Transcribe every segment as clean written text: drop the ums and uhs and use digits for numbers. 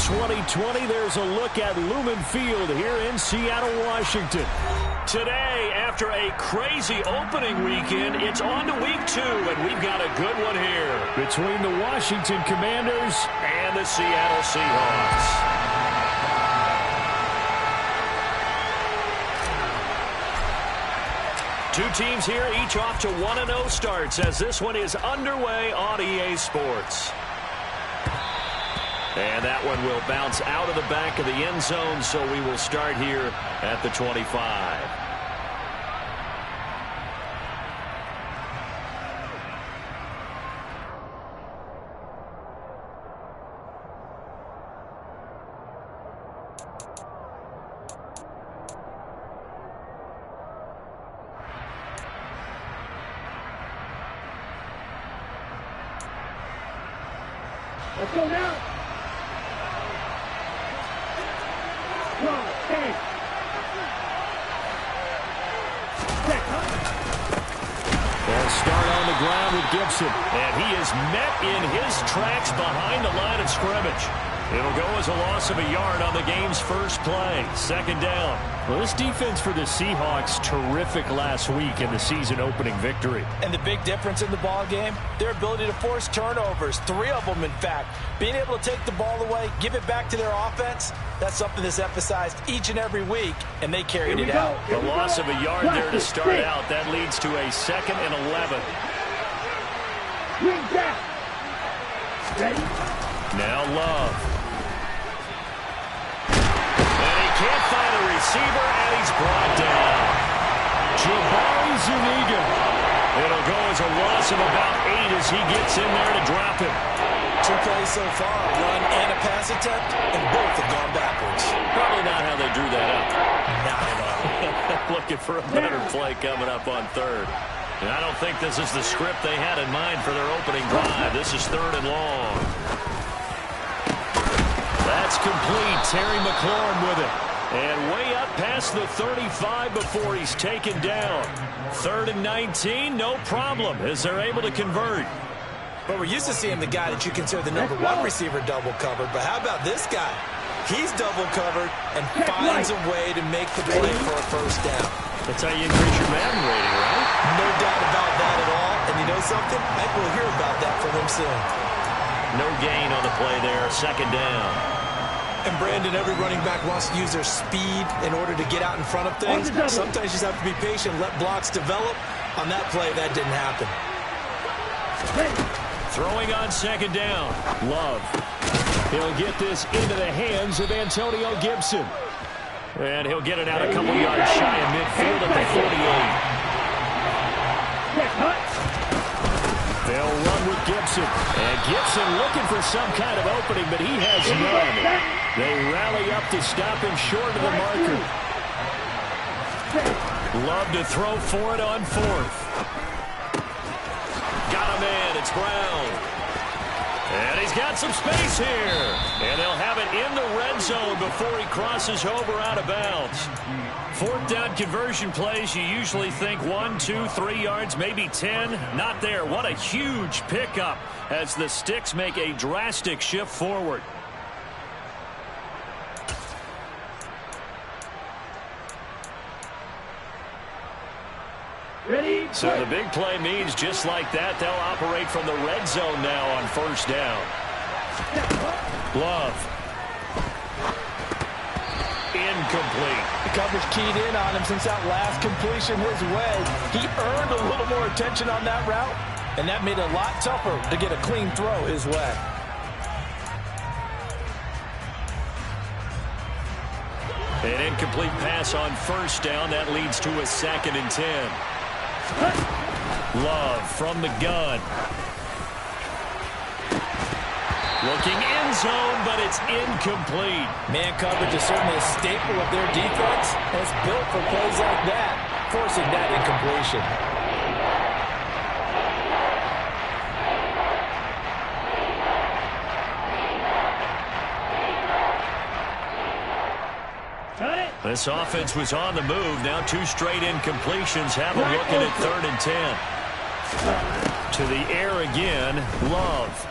2020, there's a look at Lumen Field here in Seattle, Washington. Today, after a crazy opening weekend, it's on to week 2, and we've got a good one here between the Washington Commanders and the Seattle Seahawks. Two teams here, each off to 1-0 starts as this one is underway on EA Sports. And that one will bounce out of the back of the end zone, so we will start here at the 25. Let's go now. They'll start on the ground with Gibson. And he is met in his tracks behind the line of scrimmage. It'll go as a loss of a yard on the game's first play. Second down. Well, this defense for the Seahawks, terrific last week in the season-opening victory. And the big difference in the ball game, their ability to force turnovers, 3 of them, in fact. Being able to take the ball away, give it back to their offense, that's something that's emphasized each and every week, and they carried it out. The loss of a yard there to start out. That leads to a 2nd and 11. Now Love. Can't find a receiver, and he's brought down. Jabari Zuniga. It'll go as a loss of about 8 as he gets in there to drop him. 2 plays so far, a run and a pass attempt, and both have gone backwards. Probably not how they drew that up. Not at all. Looking for a better play coming up on 3rd. And I don't think this is the script they had in mind for their opening drive. This is 3rd and long. That's complete. Terry McLaurin with it. And way up past the 35 before he's taken down. 3rd and 19, no problem as they're able to convert. But we're used to seeing the guy that you consider the number 1 receiver double covered. But how about this guy? He's double covered and finds a way to make the play for a first down. That's how you increase your Madden rating, right? No doubt about that at all. And you know something? I will hear about that from him soon. No gain on the play there. 2nd down. And Brandon, every running back wants to use their speed in order to get out in front of things. Sometimes you just have to be patient, let blocks develop. On that play, that didn't happen. Throwing on 2nd down. Love. He'll get this into the hands of Antonio Gibson. And he'll get it out a couple yards shy of midfield at the 48. They'll run with Gibson. And Gibson looking for some kind of opening, but he has none. They rally up to stop him short of the marker. Love to throw for it on 4th. Got him in. It's Brown. And he's got some space here. And they'll have it in the red zone before he crosses over out of bounds. 4th down conversion plays, you usually think 1, 2, 3 yards, maybe 10. Not there. What a huge pickup as the Sticks make a drastic shift forward. Ready? So the big play means just like that, they'll operate from the red zone now on 1st down. Love. Incomplete. The coverage keyed in on him since that last completion his way. He earned a little more attention on that route, and that made it a lot tougher to get a clean throw his way. An incomplete pass on 1st down. That leads to a 2nd and 10. Love from the gun. Looking end zone, but it's incomplete. Man coverage is certainly a staple of their defense, and it's built for plays like that, forcing that incompletion. This offense was on the move. Now 2 straight incompletions have them looking at 3rd and 10. To the air again, Love.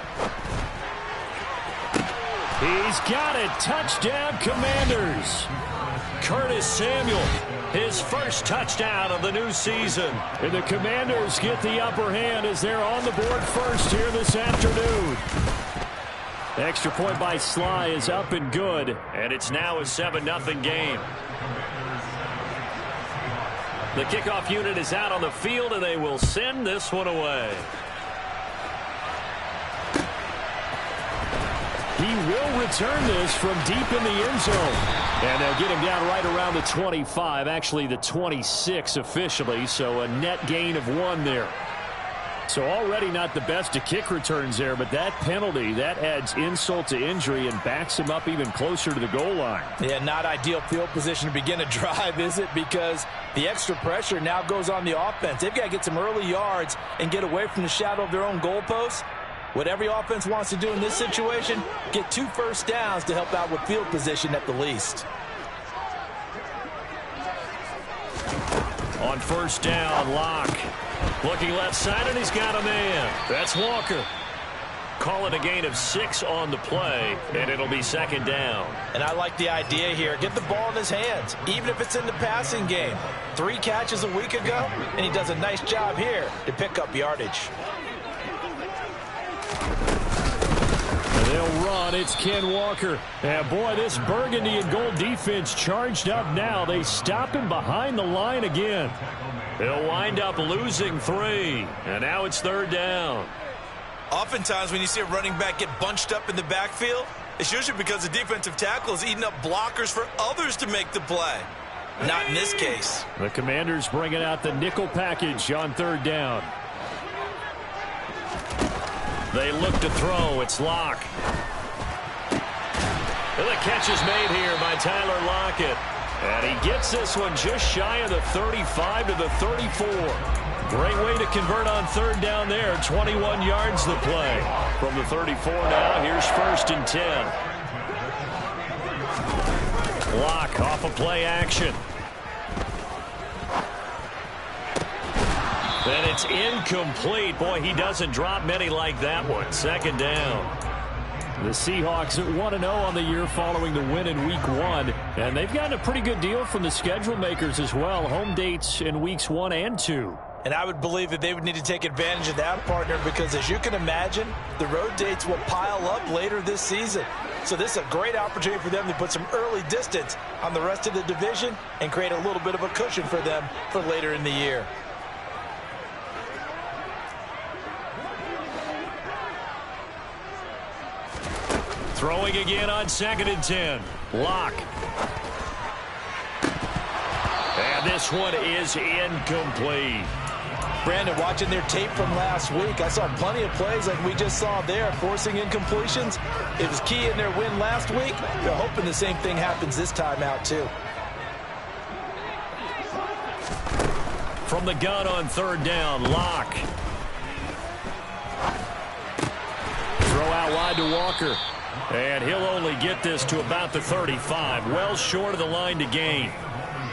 He's got it. Touchdown, Commanders. Curtis Samuel, his first touchdown of the new season. And the Commanders get the upper hand as they're on the board first here this afternoon. The extra point by Sly is up and good. And it's now a 7-0 game. The kickoff unit is out on the field, and they will send this one away. He will return this from deep in the end zone. And they'll get him down right around the 25, actually the 26 officially, so a net gain of 1 there. So already not the best of kick returns there, but that penalty, that adds insult to injury and backs him up even closer to the goal line. Yeah, not ideal field position to begin a drive, is it? Because the extra pressure now goes on the offense. They've got to get some early yards and get away from the shadow of their own goalposts. What every offense wants to do in this situation, get 2 first downs to help out with field position at the least. On first down, Locke. Looking left side, and he's got a man. That's Walker. Call it a gain of 6 on the play, and it'll be second down. And I like the idea here. Get the ball in his hands, even if it's in the passing game. 3 catches a week ago, and he does a nice job here to pick up yardage. They'll run. It's Ken Walker. And boy, this burgundy and gold defense charged up now. They stop him behind the line again. They'll wind up losing 3. And now it's third down. Oftentimes when you see a running back get bunched up in the backfield, it's usually because the defensive tackle is eating up blockers for others to make the play. Not in this case. The Commanders bringing out the nickel package on third down. They look to throw. It's Locke. And the catch is made here by Tyler Lockett. And he gets this one just shy of the 35 to the 34. Great way to convert on third down there. 21 yards the play. From the 34 now, here's first and 10. Locke off a play action. And it's incomplete. Boy, he doesn't drop many like that one. Second down. The Seahawks at 1-0 on the year following the win in Week 1. And they've gotten a pretty good deal from the schedule makers as well. Home dates in Weeks 1 and 2. And I would believe that they would need to take advantage of that, partner, because as you can imagine, the road dates will pile up later this season. So this is a great opportunity for them to put some early distance on the rest of the division and create a little bit of a cushion for them for later in the year. Throwing again on second and 10. Locke. And this one is incomplete. Brandon, watching their tape from last week, I saw plenty of plays like we just saw there, forcing incompletions. It was key in their win last week. They're hoping the same thing happens this time out, too. From the gun on third down, Locke. Throw out wide to Walker. And he'll only get this to about the 35. Well short of the line to gain.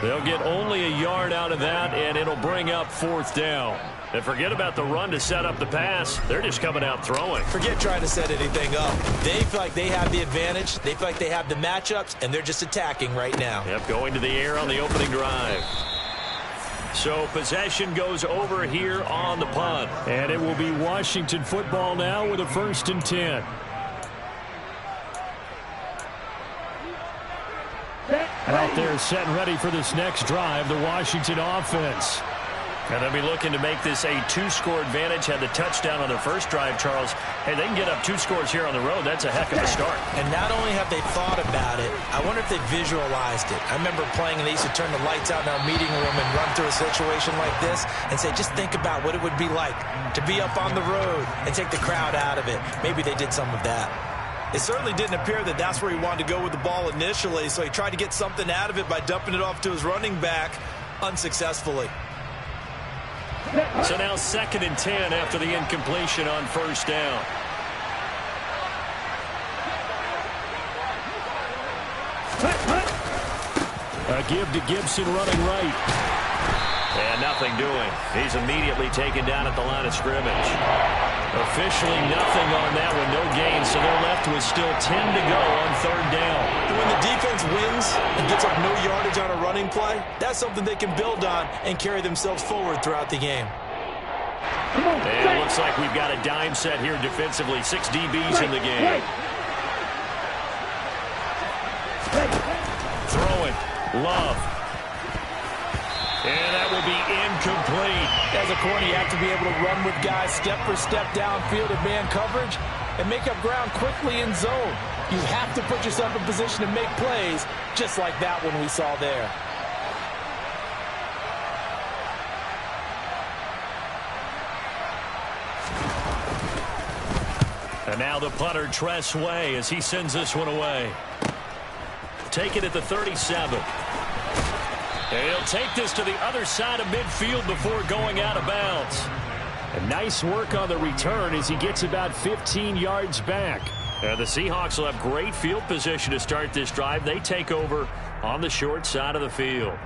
They'll get only a yard out of that, and it'll bring up fourth down. And forget about the run to set up the pass. They're just coming out throwing. Forget trying to set anything up. They feel like they have the advantage. They feel like they have the matchups, and they're just attacking right now. Yep, going to the air on the opening drive. So possession goes over here on the punt. And it will be Washington football now with a first and 10. Out there set and ready for this next drive, the Washington offense. And they'll be looking to make this a 2-score advantage. Had the touchdown on their first drive, Charles. Hey, they can get up 2 scores here on the road. That's a heck of a start. And not only have they thought about it, I wonder if they visualized it. I remember playing, and they used to turn the lights out in our meeting room and run through a situation like this and say, just think about what it would be like to be up on the road and take the crowd out of it. Maybe they did some of that. It certainly didn't appear that that's where he wanted to go with the ball initially, so he tried to get something out of it by dumping it off to his running back unsuccessfully. So now second and 10 after the incompletion on first down. A give to Gibson running right. And nothing doing. He's immediately taken down at the line of scrimmage. Officially nothing on that one, no gain, so they're left with still 10 to go on third down. And when the defense wins and gets up no yardage on a running play, that's something they can build on and carry themselves forward throughout the game. And it looks like we've got a dime set here defensively. 6 DBs in the game. Throwing. Love. And that will be incomplete. As a corner, you have to be able to run with guys step for step downfield in man coverage and make up ground quickly in zone. You have to put yourself in position to make plays just like that one we saw there. And now the punter, Tress Way, as he sends this one away. Take it at the 37. And he'll take this to the other side of midfield before going out of bounds. And nice work on the return as he gets about 15 yards back. The Seahawks will have great field position to start this drive. They take over on the short side of the field.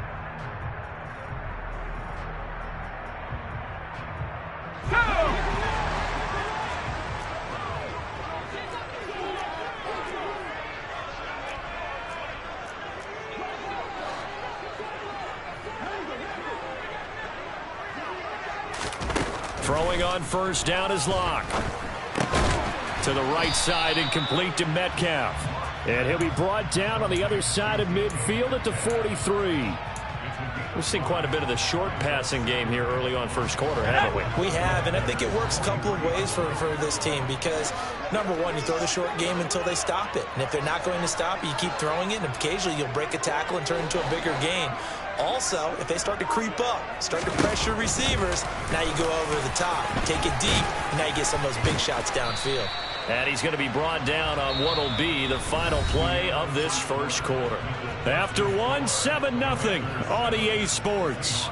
Throwing on first down is Locke. To the right side and complete to Metcalf. And he'll be brought down on the other side of midfield at the 43. We've seen quite a bit of the short passing game here early on first quarter, haven't we? We have, and I think it works a couple of ways for this team because, number one, you throw the short game until they stop it. And if they're not going to stop it, you keep throwing it, and occasionally you'll break a tackle and turn into a bigger gain. Also, if they start to creep up, start to pressure receivers, now you go over the top, take it deep, and now you get some of those big shots downfield. And he's going to be brought down on what will be the final play of this first quarter. After one, 7-0 on EA Sports.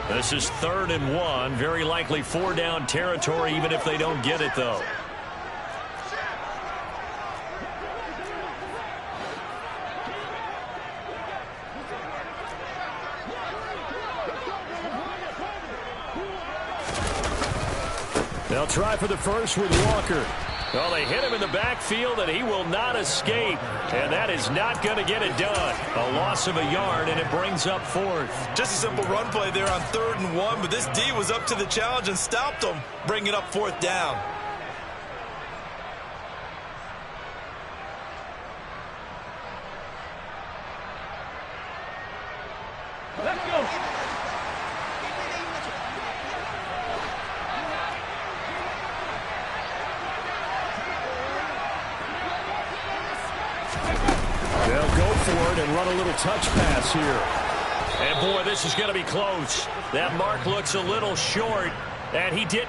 This is 3rd and 1. Very likely 4-down territory, even if they don't get it, though. They'll try for the first with Walker. Well, they hit him in the backfield, and he will not escape. And that is not going to get it done. A loss of a yard, and it brings up 4th. Just a simple run play there on 3rd and 1, but this D was up to the challenge and stopped them, bringing up 4th down. Let's go. They'll go for it and run a little touch pass here. And, boy, this is going to be close. That mark looks a little short, and he did.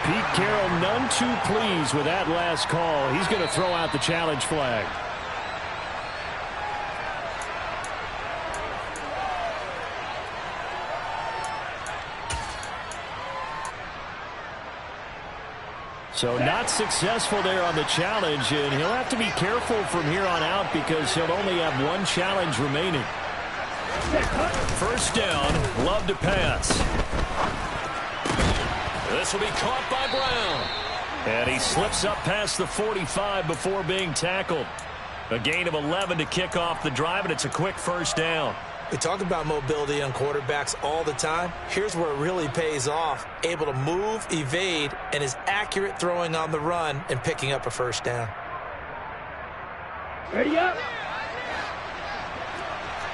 Pete Carroll none too pleased with that last call. He's going to throw out the challenge flag. So not successful there on the challenge, and he'll have to be careful from here on out because he'll only have one challenge remaining. First down, Love to pass. This will be caught by Brown. And he slips up past the 45 before being tackled. A gain of 11 to kick off the drive, and it's a quick first down. We talk about mobility on quarterbacks all the time. Here's where it really pays off. Able to move, evade, and is accurate throwing on the run and picking up a first down. Ready up.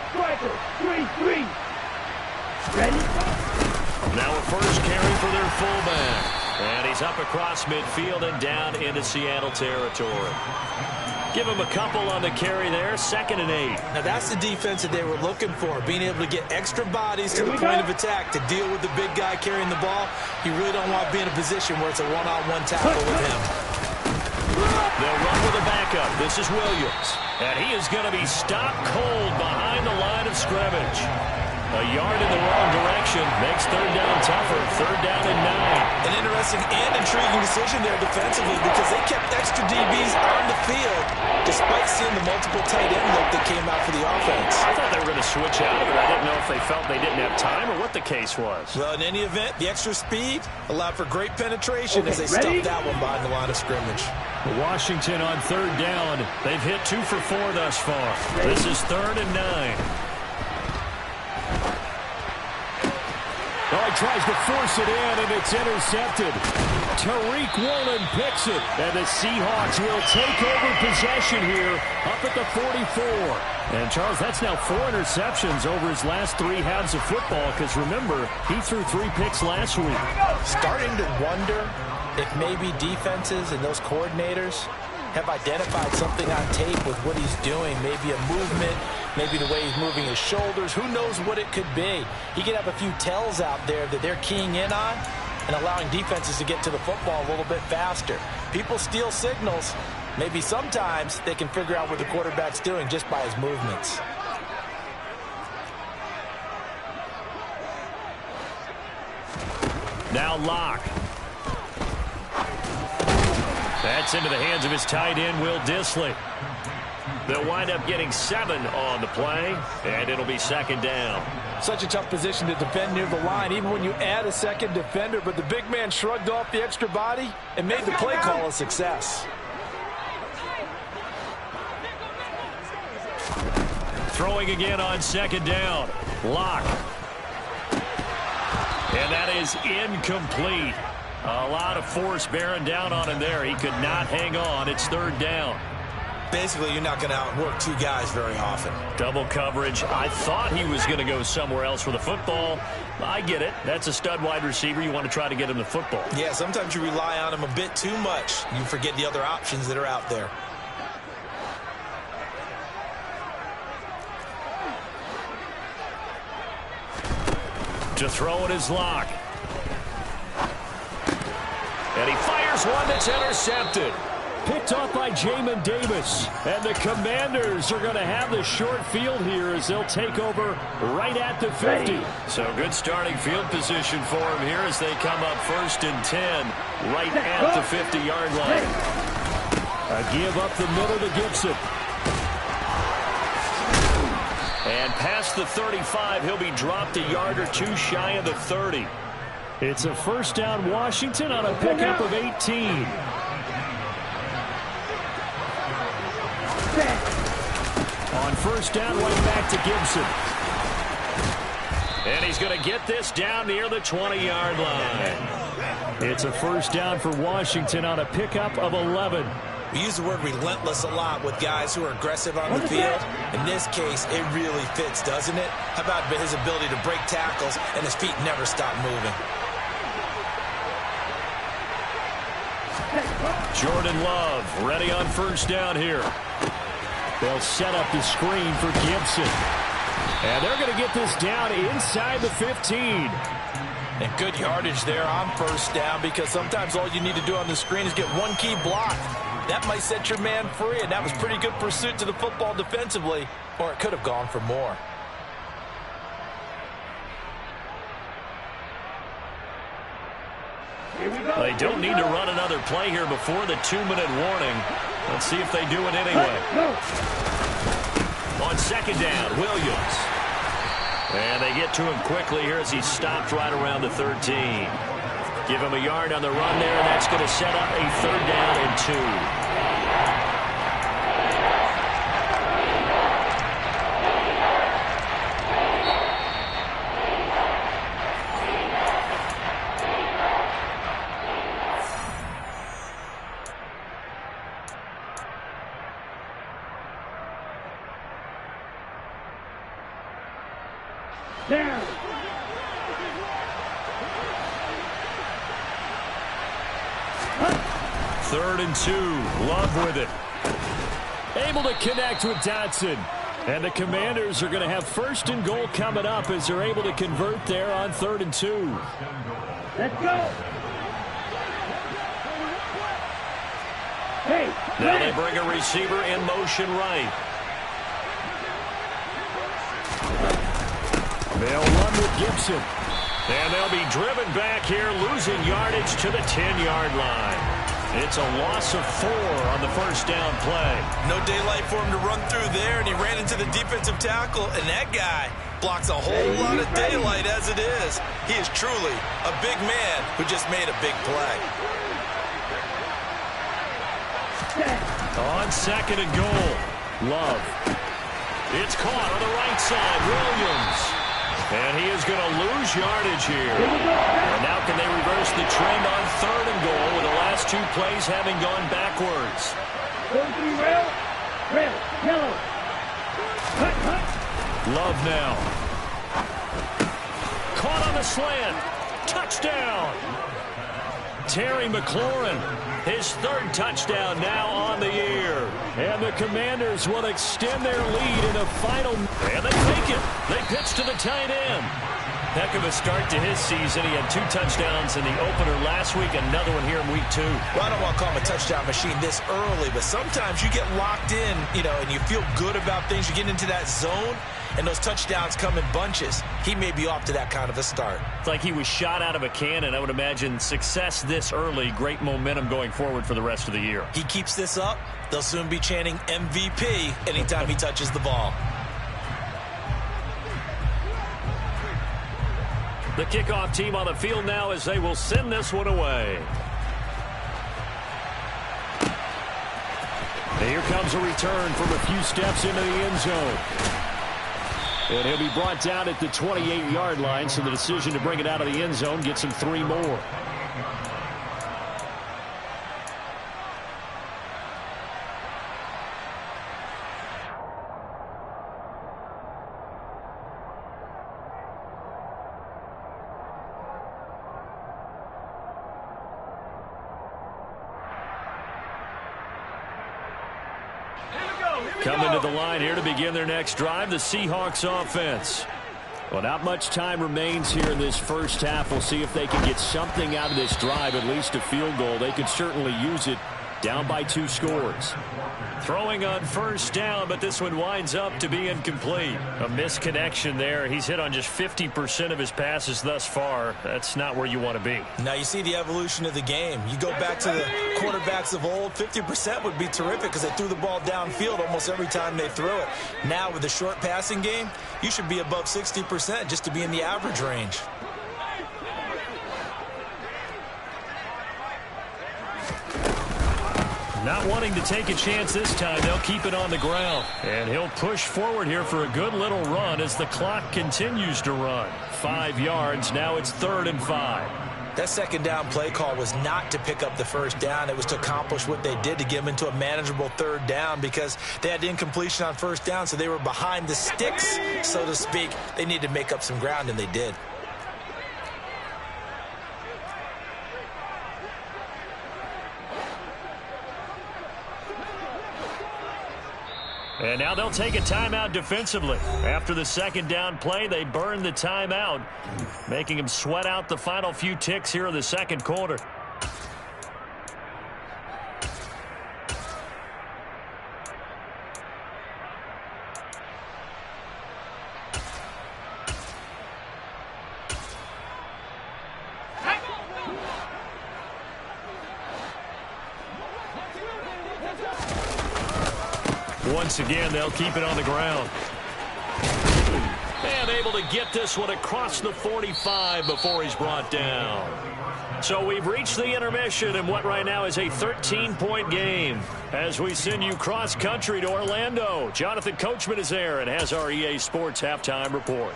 Striker, 3-3. Ready? Now a first carry for their fullback. And he's up across midfield and down into Seattle territory. Give him a couple on the carry there. 2nd and 8. Now that's the defense that they were looking for, being able to get extra bodies to the point of attack to deal with the big guy carrying the ball. You really don't want to be in a position where it's a one-on-one tackle with him. They'll run with a backup. This is Williams. And he is going to be stopped cold behind the line of scrimmage. A yard in the wrong direction makes third down tougher. Third down and 9. An interesting and intriguing decision there defensively because they kept extra DBs on the field despite seeing the multiple tight end look that came out for the offense. I thought they were going to switch out of it. I didn't know if they felt they didn't have time or what the case was. Well, in any event, the extra speed allowed for great penetration as they stuffed that one behind the line of scrimmage. Washington on third down. They've hit 2 for 4 thus far. This is third and 9. Oh, he tries to force it in, and it's intercepted. Tariq Woolen picks it, and the Seahawks will take over possession here up at the 44. And, Charles, that's now 4 interceptions over his last 3 halves of football because, remember, he threw 3 picks last week. Starting to wonder if maybe defenses and those coordinators have identified something on tape with what he's doing, maybe a movement, maybe the way he's moving his shoulders. Who knows what it could be? He could have a few tells out there that they're keying in on and allowing defenses to get to the football a little bit faster. People steal signals. Maybe sometimes they can figure out what the quarterback's doing just by his movements. Now Locke. That's into the hands of his tight end, Will Dissly. They'll wind up getting 7 on the play, and it'll be second down. Such a tough position to defend near the line, even when you add a second defender, but the big man shrugged off the extra body and made the play call a success. Throwing again on second down. Locke. And that is incomplete. A lot of force bearing down on him there. He could not hang on. It's third down. Basically, you're not going to outwork 2 guys very often. Double coverage. I thought he was going to go somewhere else with the football. I get it. That's a stud wide receiver. You want to try to get him the football. Yeah, sometimes you rely on him a bit too much. You forget the other options that are out there. To throw it is Locke. And he fires one that's intercepted. Picked off by Jamin Davis. And the Commanders are going to have the short field here as they'll take over right at the 50. So good starting field position for him here as they come up 1st and 10 right at the 50-yard line. A give up the middle to Gibson. And past the 35, he'll be dropped a yard or 2 shy of the 30. It's a first down Washington on a pickup of 18. On first down, right back to Gibson. And he's going to get this down near the 20-yard line. It's a first down for Washington on a pickup of 11. We use the word relentless a lot with guys who are aggressive on the field. In this case, it really fits, doesn't it? How about his ability to break tackles and his feet never stop moving? Jordan Love ready on first down here. They'll set up the screen for Gibson. And they're going to get this down inside the 15. And good yardage there on first down because sometimes all you need to do on the screen is get one key block. That might set your man free, and that was pretty good pursuit to the football defensively, or it could have gone for more. They don't need to run another play here before the 2-minute warning. Let's see if they do it anyway. On second down, Williams. And they get to him quickly here as he stopped right around the 13. Give him a yard on the run there, and that's going to set up a third down and 2. Down. Third and 2. Love with it. Able to connect with Dotson. And the Commanders are going to have first and goal coming up as they're able to convert there on 3rd and 2. Let's go. Hey. Now they bring a receiver in motion right. They'll run with Gibson. And they'll be driven back here, losing yardage to the 10-yard line. It's a loss of 4 on the first down play. No daylight for him to run through there, and he ran into the defensive tackle, and that guy blocks a whole lot of daylight as it is. He is truly a big man who just made a big play. On second and goal, Love. It's caught on the right side, Williams. And he is going to lose yardage here. And now can they reverse the trend on third and goal with the last 2 plays having gone backwards? Red, yellow. Cut. Love now. Caught on the slant. Touchdown. Terry McLaurin, his 3rd touchdown now on the year. And the Commanders will extend their lead in the final. And they take it. They pitch to the tight end. Heck of a start to his season. He had 2 touchdowns in the opener last week, another one here in week 2. Well, I don't want to call him a touchdown machine this early, but sometimes you get locked in, and you feel good about things. You get into that zone, and those touchdowns come in bunches. He may be off to that kind of a start. It's like he was shot out of a cannon. I would imagine success this early, great momentum going forward for the rest of the year. He keeps this up, they'll soon be chanting MVP anytime he touches the ball. The kickoff team on the field now as they will send this one away. Here comes a return from a few steps into the end zone. And he'll be brought down at the 28-yard line, so the decision to bring it out of the end zone gets him 3 more. Coming to the line here to begin their next drive, the Seahawks offense. Well, not much time remains here in this first half. We'll see if they can get something out of this drive, at least a field goal. They could certainly use it, down by 2 scores. Throwing on first down, but this one winds up to be incomplete. A misconnection there. He's hit on just 50% of his passes thus far. That's not where you want to be. Now you see the evolution of the game. You go back to the quarterbacks of old, 50% would be terrific because they threw the ball downfield almost every time they threw it. Now with the short passing game, you should be above 60% just to be in the average range. Not wanting to take a chance this time, they'll keep it on the ground. And he'll push forward here for a good little run as the clock continues to run. 5 yards, now it's 3rd and 5. That second down play call was not to pick up the first down. It was to accomplish what they did, to get them into a manageable 3rd down because they had incompletion on first down, so they were behind the sticks, so to speak. They needed to make up some ground, and they did. And now they'll take a timeout defensively. After the second down play, they burn the timeout, making them sweat out the final few ticks here in the second quarter. Once again, they'll keep it on the ground. And able to get this one across the 45 before he's brought down. So we've reached the intermission in what right now is a 13-point game. As we send you cross-country to Orlando, Jonathan Coachman is there and has our EA Sports halftime report.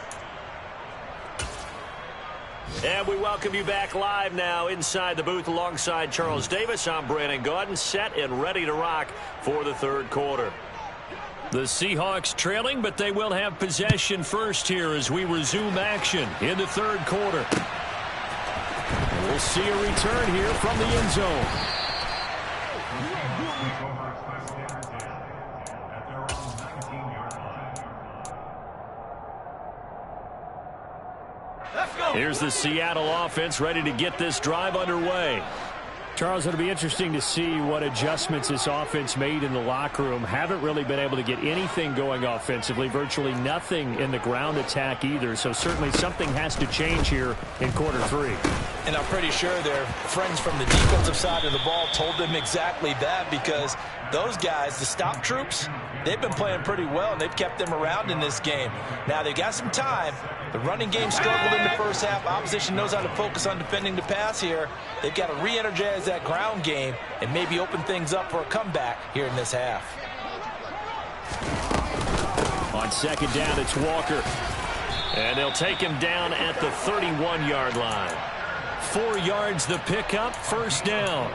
And we welcome you back live now inside the booth alongside Charles Davis. I'm Brandon Gaudin, set and ready to rock for the third quarter. The Seahawks trailing, but they will have possession first here as we resume action in the third quarter. We'll see a return here from the end zone. Here's the Seattle offense ready to get this drive underway. Charles, it'll be interesting to see what adjustments this offense made in the locker room. Haven't really been able to get anything going offensively, virtually nothing in the ground attack either. So certainly something has to change here in quarter 3. And I'm pretty sure their friends from the defensive side of the ball told them exactly that, because those guys, the stop troops, they've been playing pretty well, and they've kept them around in this game. Now, they've got some time. The running game struggled in the first half. Opposition knows how to focus on defending the pass here. They've got to re-energize that ground game and maybe open things up for a comeback here in this half. On second down, it's Walker. And they'll take him down at the 31-yard line. 4 yards the pickup, first down.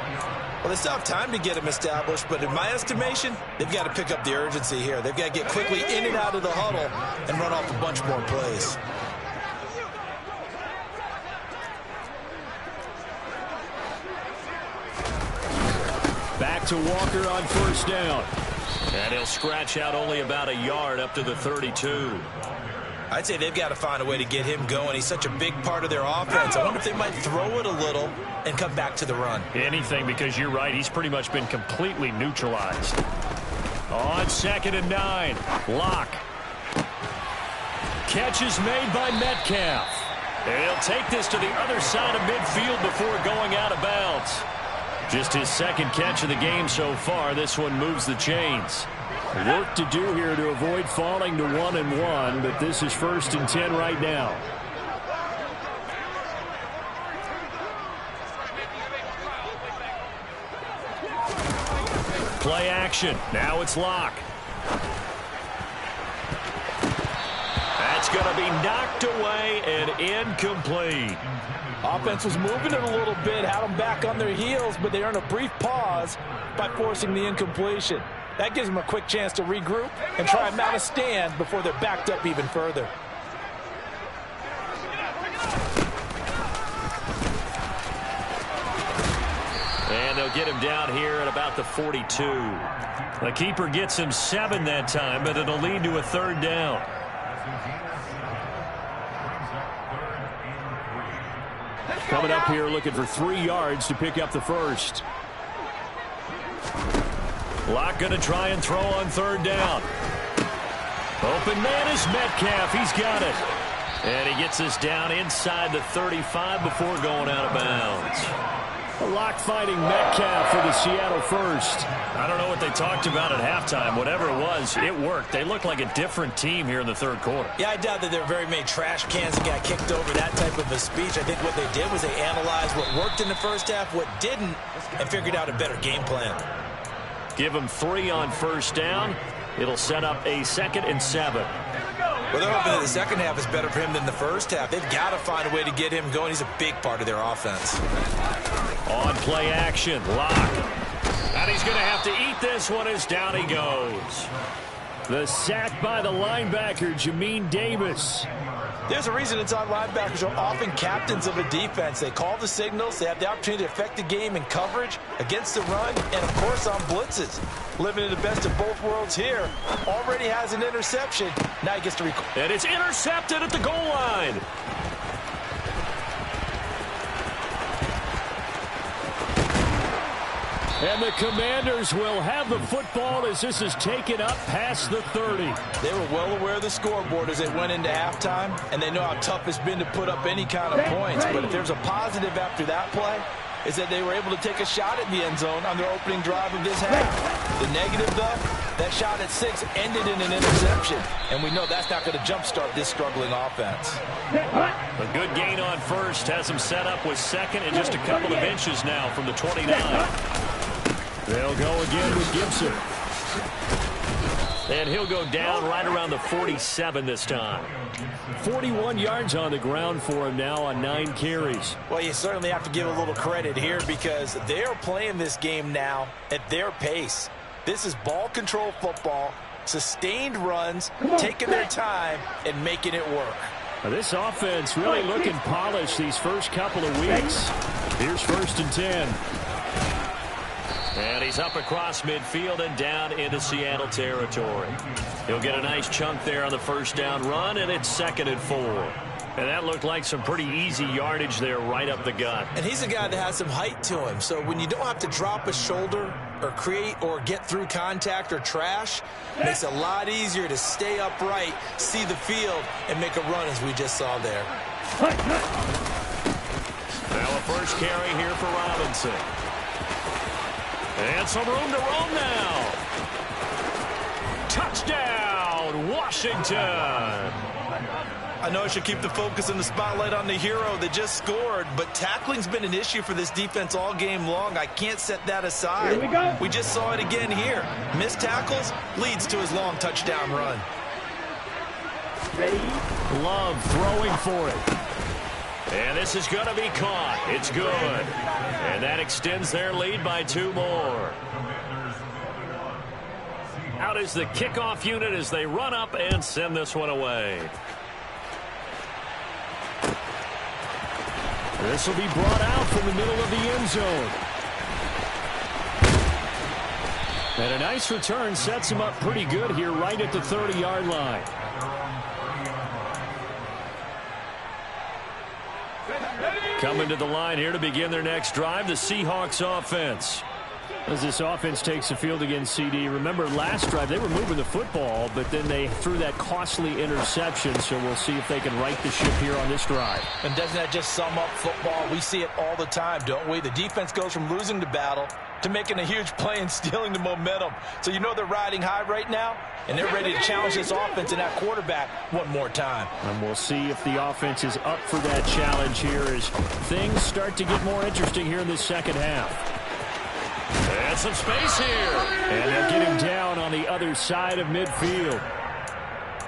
Well, they still have time to get him established, but in my estimation, they've got to pick up the urgency here. They've got to get quickly in and out of the huddle and run off a bunch more plays. Back to Walker on first down. And he'll scratch out only about a yard up to the 32. I'd say they've got to find a way to get him going. He's such a big part of their offense. I wonder if they might throw it a little and come back to the run. Anything, because you're right. He's pretty much been completely neutralized. On second and 9, Locke. Catch is made by Metcalf. And he'll take this to the other side of midfield before going out of bounds. Just his second catch of the game so far. This one moves the chains. Work to do here to avoid falling to 1-1, but this is 1st and 10 right now. Play action. Now it's Locke. That's going to be knocked away and incomplete. Offense was moving it a little bit, had them back on their heels, but they earned a brief pause by forcing the incompletion. That gives them a quick chance to regroup and try and mount a stand before they're backed up even further. And they'll get him down here at about the 42. The keeper gets him 7 that time, but it'll lead to a 3rd down. Coming up here looking for 3 yards to pick up the first. Locke going to try and throw on 3rd down. Open man is Metcalf. He's got it. And he gets this down inside the 35 before going out of bounds. Locke fighting Metcalf for the Seattle first. I don't know what they talked about at halftime. Whatever it was, it worked. They look like a different team here in the 3rd quarter. Yeah, I doubt that there are very many trash cans that got kicked over, that type of a speech. I think what they did was they analyzed what worked in the first half, what didn't, and figured out a better game plan. Give him 3 on 1st down. It'll set up a 2nd and 7. Well, they're hoping that the second half is better for him than the first half. They've got to find a way to get him going. He's a big part of their offense. On play action, Locke. And he's going to have to eat this one as down he goes. The sack by the linebacker, Jamin Davis. There's a reason inside linebackers are often captains of a defense. They call the signals. They have the opportunity to affect the game in coverage, against the run, and, of course, on blitzes. Living in the best of both worlds here. Already has an interception. Now he gets to record. And it's intercepted at the goal line. And the Commanders will have the football as this is taken up past the 30. They were well aware of the scoreboard as they went into halftime, and they know how tough it's been to put up any kind of points. But if there's a positive after that play, is that they were able to take a shot at the end zone on their opening drive of this half. The negative, though, that shot at 6 ended in an interception, and we know that's not going to jumpstart this struggling offense. A good gain on 1st has him set up with 2nd and just a couple of inches now from the 29. They'll go again with Gibson. And he'll go down right around the 47 this time. 41 yards on the ground for him now on 9 carries. Well, you certainly have to give a little credit here because they are playing this game now at their pace. This is ball control football, sustained runs, taking their time, and making it work. Now, this offense really looking polished these first couple of weeks. Here's 1st and 10. And he's up across midfield and down into Seattle territory. He'll get a nice chunk there on the 1st down run, and it's 2nd and 4. And that looked like some pretty easy yardage there right up the gut. And he's a guy that has some height to him. So when you don't have to drop a shoulder or create or get through contact or trash, it makes it a lot easier to stay upright, see the field, and make a run as we just saw there. Now a first carry here for Robinson. And some room to roam now. Touchdown, Washington. I know I should keep the focus and the spotlight on the hero that just scored, but tackling's been an issue for this defense all game long. I can't set that aside. Here we go. We just saw it again here. Missed tackles leads to his long touchdown run. Ready? Love throwing for it. And this is going to be caught. It's good. And that extends their lead by 2 more. Out is the kickoff unit as they run up and send this one away. This will be brought out from the middle of the end zone. And a nice return sets him up pretty good here right at the 30-yard line. Coming to the line here to begin their next drive, the Seahawks offense. As this offense takes the field against CD, remember last drive they were moving the football, but then they threw that costly interception, so we'll see if they can right the ship here on this drive. And doesn't that just sum up football? We see it all the time, don't we? The defense goes from losing the battle to making a huge play and stealing the momentum. So you know they're riding high right now, and they're ready to challenge this offense and that quarterback one more time. And we'll see if the offense is up for that challenge here as things start to get more interesting here in this second half. And some space here. And they'll get him down on the other side of midfield.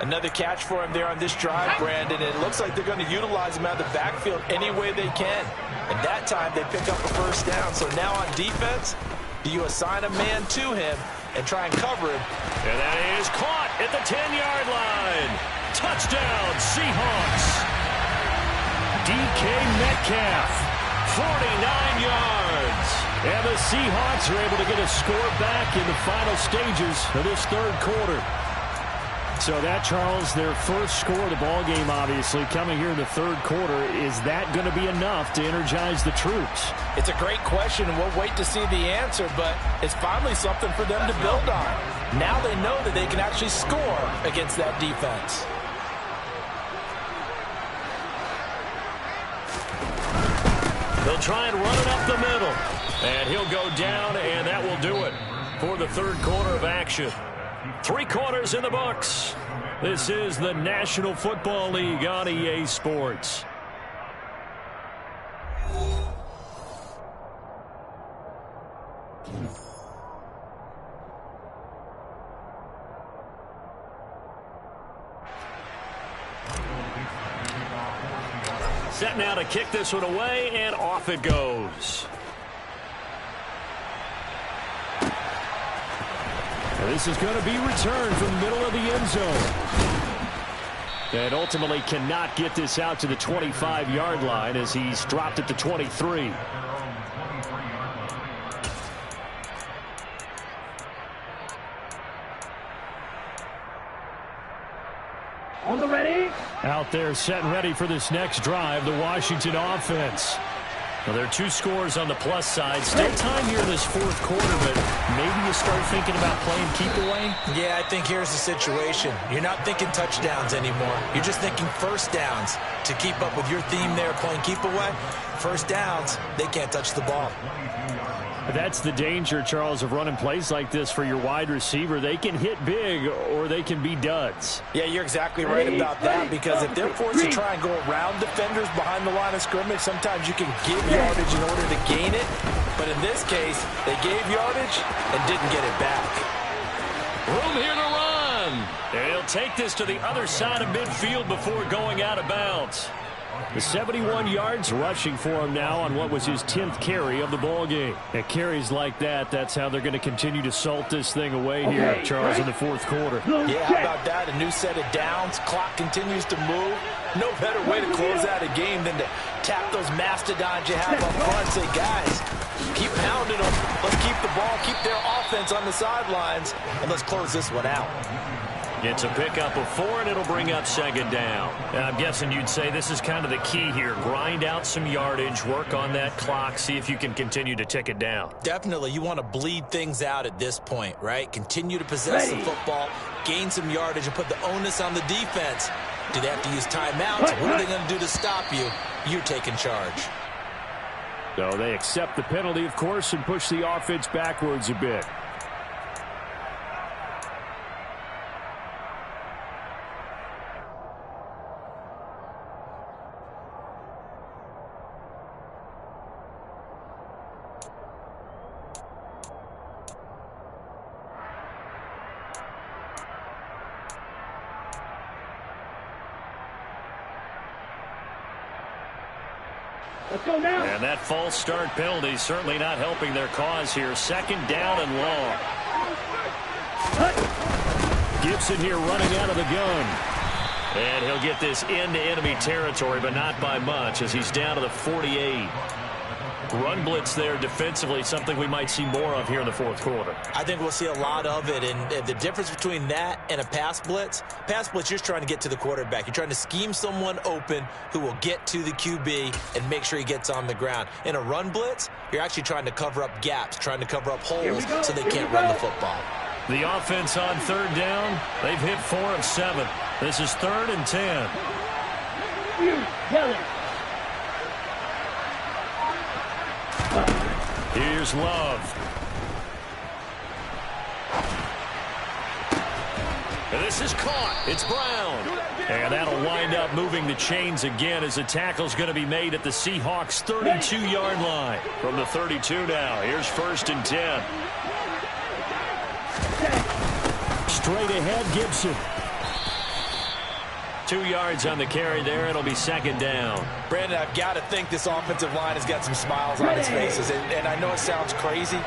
Another catch for him there on this drive, Brandon. It looks like they're going to utilize him out of the backfield any way they can. And that time they pick up a first down. So now on defense, do you assign a man to him and try and cover him? And that is caught at the 10-yard line. Touchdown, Seahawks. DK Metcalf, 49 yards. And the Seahawks are able to get a score back in the final stages of this third quarter. So that, Charles, their first score of the ball game, obviously, coming here in the third quarter. Is that going to be enough to energize the troops? It's a great question, and we'll wait to see the answer, but it's finally something for them to build on. Now they know that they can actually score against that defense. They'll try and run it up the middle. And he'll go down, and that will do it for the third quarter of action. 3 quarters in the books. This is the National Football League on EA Sports. Set now to kick this one away, and off it goes. This is going to be returned from the middle of the end zone. And ultimately cannot get this out to the 25-yard line as he's dropped at the 23. On the ready? Out there set and ready for this next drive, the Washington offense. Well, there are 2 scores on the plus side. Still time here in this fourth quarter, but maybe you start thinking about playing keep away? Yeah, I think here's the situation. You're not thinking touchdowns anymore. You're just thinking first downs to keep up with your theme there, playing keep away. First downs, they can't touch the ball. That's the danger, Charles, of running plays like this for your wide receiver. They can hit big or they can be duds. Yeah, you're exactly right about that, because if they're forced to try and go around defenders behind the line of scrimmage, sometimes you can give yardage in order to gain it. But in this case, they gave yardage and didn't get it back. Room here to run. And he'll take this to the other side of midfield before going out of bounds. The 71 yards rushing for him now on what was his 10th carry of the ball game. At carries like that, that's how they're going to continue to salt this thing away here, Charles, in the fourth quarter. Yeah, how about that? A new set of downs. Clock continues to move. No better way to close out a game than to tap those mastodons you have up front and say, guys, keep pounding them. Let's keep the ball, keep their offense on the sidelines, and let's close this one out. It's a pickup of 4, and it'll bring up second down. And I'm guessing you'd say this is kind of the key here. Grind out some yardage, work on that clock, see if you can continue to tick it down. Definitely. You want to bleed things out at this point, right? Continue to possess the football, gain some yardage, and put the onus on the defense. Do they have to use timeouts? What are they going to do to stop you? You're taking charge. So they accept the penalty, of course, and push the offense backwards a bit. Let's go now. And that false start penalty certainly not helping their cause here. Second down and long. Gibson here running out of the gun. And he'll get this into enemy territory, but not by much as he's down to the 48. Run blitz there defensively, something we might see more of here in the fourth quarter. I think we'll see a lot of it, and the difference between that and a pass blitz, you're just trying to get to the quarterback. You're trying to scheme someone open who will get to the QB and make sure he gets on the ground. In a run blitz, you're actually trying to cover up gaps, trying to cover up holes so they can't run the football. The offense on third down, they've hit 4 of 7. This is 3rd and 10. You tell it. Here's Love. And this is caught. It's Brown. And that'll wind up moving the chains again as the tackle's going to be made at the Seahawks 32-yard line. From the 32 now, here's 1st and 10. Straight ahead, Gibson. 2 yards on the carry there. It'll be second down. Brandon, I've got to think this offensive line has got some smiles on its faces. And I know it sounds crazy,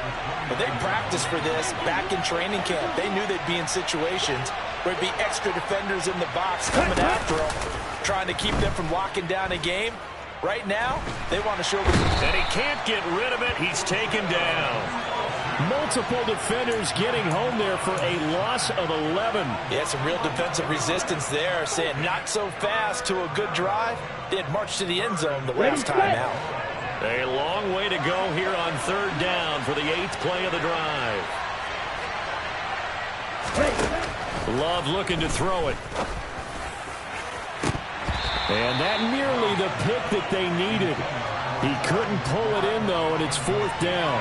but they practiced for this back in training camp. They knew they'd be in situations where there'd be extra defenders in the box coming after them, trying to keep them from locking down a game. Right now, they want to show them. And he can't get rid of it. He's taken down. Multiple defenders getting home there for a loss of 11. Yeah, some real defensive resistance there, saying not so fast to a good drive. They had marched to the end zone the last time out. A long way to go here on third down for the 8th play of the drive. Love looking to throw it. And that nearly the pick that they needed. He couldn't pull it in, though, and it's 4th down.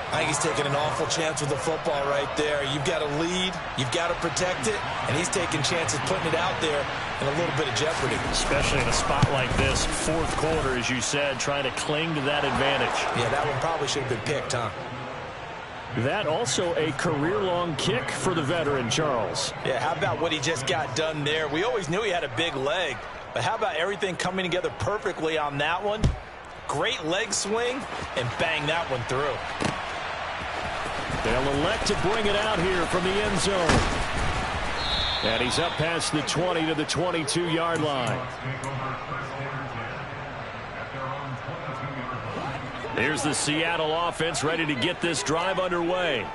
I think he's taking an awful chance with the football right there. You've got to lead, you've got to protect it, and he's taking chances putting it out there in a little bit of jeopardy. Especially in a spot like this, fourth quarter, as you said, trying to cling to that advantage. Yeah, that one probably should have been picked, huh? That also a career-long kick for the veteran, Charles. Yeah, how about what he just got done there? We always knew he had a big leg, but how about everything coming together perfectly on that one? Great leg swing, and bang that one through. They'll elect to bring it out here from the end zone. And he's up past the 20 to the 22-yard line. Here's the Seattle offense ready to get this drive underway.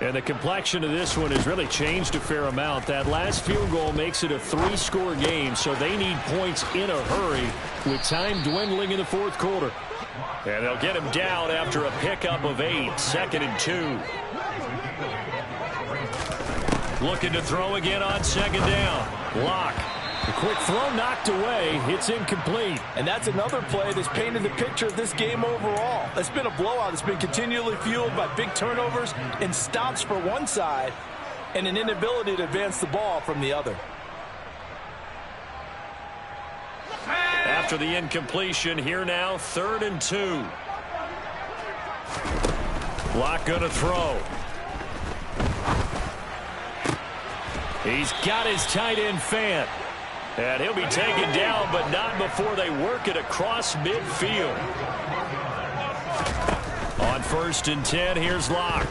And the complexion of this one has really changed a fair amount. That last field goal makes it a 3-score game, so they need points in a hurry with time dwindling in the fourth quarter. And they'll get him down after a pickup of 8, 2nd and 2. Looking to throw again on second down. Lock. The quick throw knocked away. It's incomplete. And that's another play that's painted the picture of this game overall. It's been a blowout. It's been continually fueled by big turnovers and stops for one side and an inability to advance the ball from the other. After the incompletion, here now, 3rd and 2. Lock going to throw. He's got his tight end Fant. And he'll be taken down, but not before they work it across midfield. On 1st and 10, here's Lock.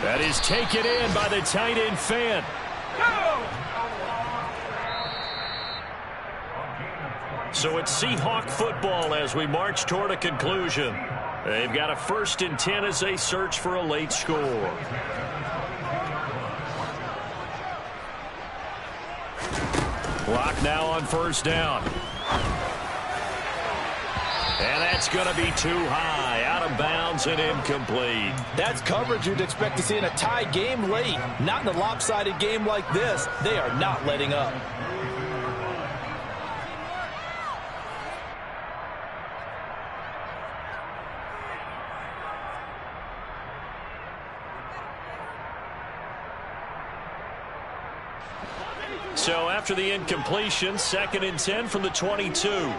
That is taken in by the tight end Fant. So it's Seahawk football as we march toward a conclusion. They've got a 1st and 10 as they search for a late score. Lock now on first down. And that's going to be too high, out of bounds and incomplete. That's coverage you'd expect to see in a tie game late. Not in a lopsided game like this. They are not letting up. So after the incompletion, 2nd and 10 from the 22.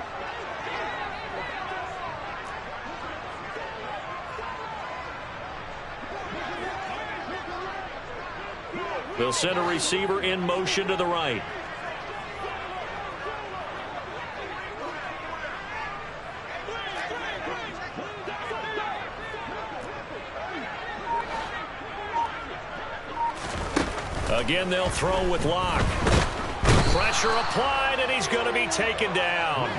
They'll send a receiver in motion to the right. Again, they'll throw with Locke. Pressure applied, and he's going to be taken down.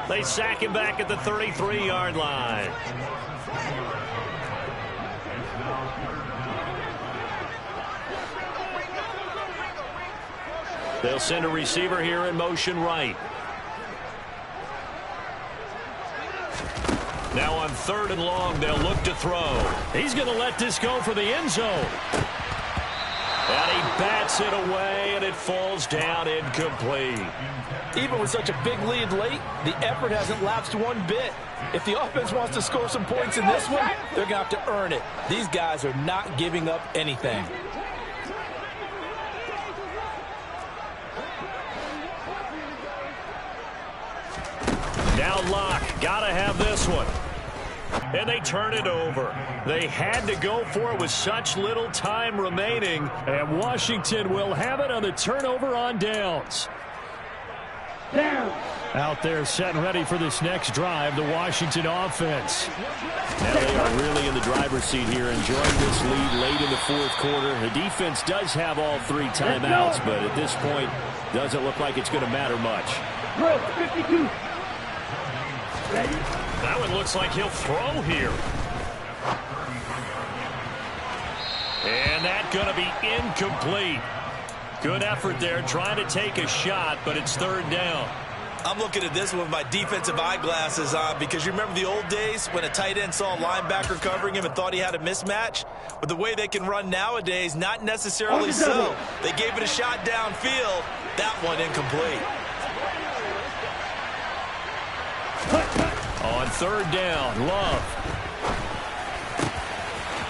They sack him back at the 33-yard line. They'll send a receiver here in motion right. Now on 3rd and long, they'll look to throw. He's going to let this go for the end zone. And he bats it away, and it falls down incomplete. Even with such a big lead late, the effort hasn't lapsed one bit. If the offense wants to score some points in this one, they're going to have to earn it. These guys are not giving up anything. Now Locke, gotta have this one. And they turn it over. They had to go for it with such little time remaining. And Washington will have it on the turnover on downs. Down. Out there set and ready for this next drive, the Washington offense. Now they are really in the driver's seat here, enjoying this lead late in the 4th quarter. The defense does have all 3 timeouts, but at this point, doesn't look like it's going to matter much. Drill 52. Ready? That one looks like he'll throw here. And that's going to be incomplete. Good effort there, trying to take a shot, but it's 3rd down. I'm looking at this with my defensive eyeglasses on because you remember the old days when a tight end saw a linebacker covering him and thought he had a mismatch? But the way they can run nowadays, not necessarily so. They gave it a shot downfield. That one incomplete. On 3rd down, Love.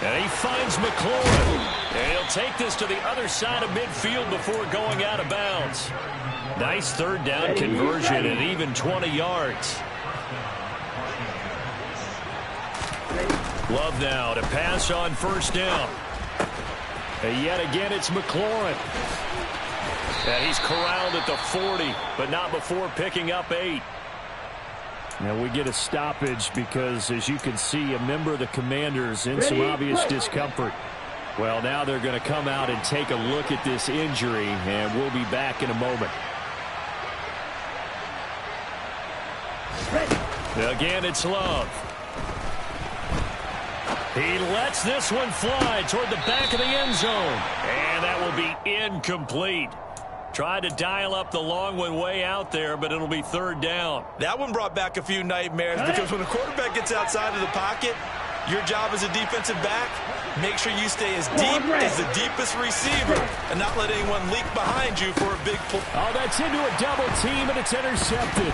And he finds McLaurin. And he'll take this to the other side of midfield before going out of bounds. Nice 3rd down conversion at even 20 yards. Love now to pass on 1st down. And yet again, it's McLaurin. And he's corralled at the 40, but not before picking up 8. And we get a stoppage because, as you can see, a member of the Commanders in some obvious discomfort. Well, now they're going to come out and take a look at this injury, and we'll be back in a moment. Again, it's Love. He lets this one fly toward the back of the end zone. And that will be incomplete. Tried to dial up the long one way out there, but it'll be 3rd down. That one brought back a few nightmares because when a quarterback gets outside of the pocket, your job as a defensive back, make sure you stay as deep as the deepest receiver and not let anyone leak behind you for a big pull. Oh, that's into a double team, and it's intercepted.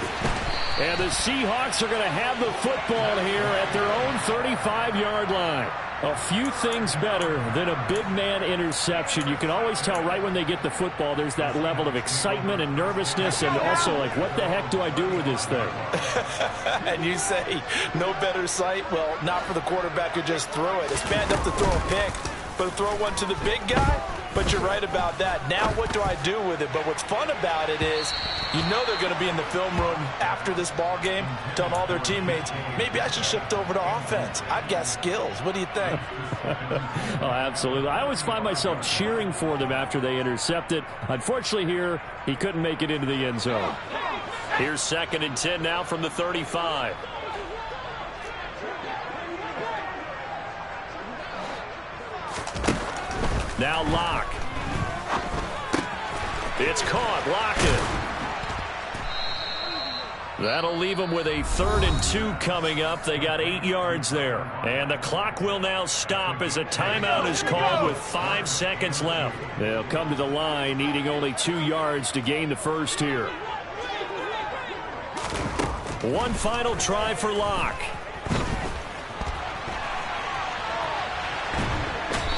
And the Seahawks are going to have the football here at their own 35-yard line. A few things better than a big man interception. You can always tell right when they get the football, there's that level of excitement and nervousness, and also like, what the heck do I do with this thing? And you say, no better sight? Well, not for the quarterback to just throw it. It's bad enough to throw a pick, but to throw one to the big guy? But you're right about that. Now what do I do with it? But what's fun about it is you know they're going to be in the film room after this ball game telling all their teammates, maybe I should shift over to offense. I've got skills. What do you think? Oh, absolutely. I always find myself cheering for them after they intercept it. Unfortunately here, he couldn't make it into the end zone. Here's 2nd and 10 now from the 35. Now Locke. It's caught. Lockett. That'll leave them with a 3rd and 2 coming up. They got 8 yards there. And the clock will now stop as a timeout is called with 5 seconds left. They'll come to the line needing only 2 yards to gain the first here. One final try for Locke.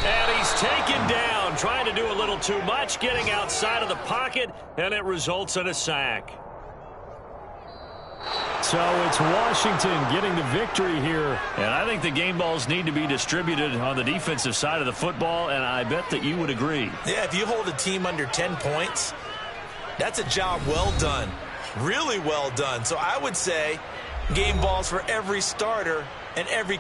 And he's taken down, trying to do a little too much, getting outside of the pocket, and it results in a sack. So it's Washington getting the victory here. And I think the game balls need to be distributed on the defensive side of the football, and I bet that you would agree. Yeah, if you hold a team under 10 points, that's a job well done. Really well done. So I would say game balls for every starter and every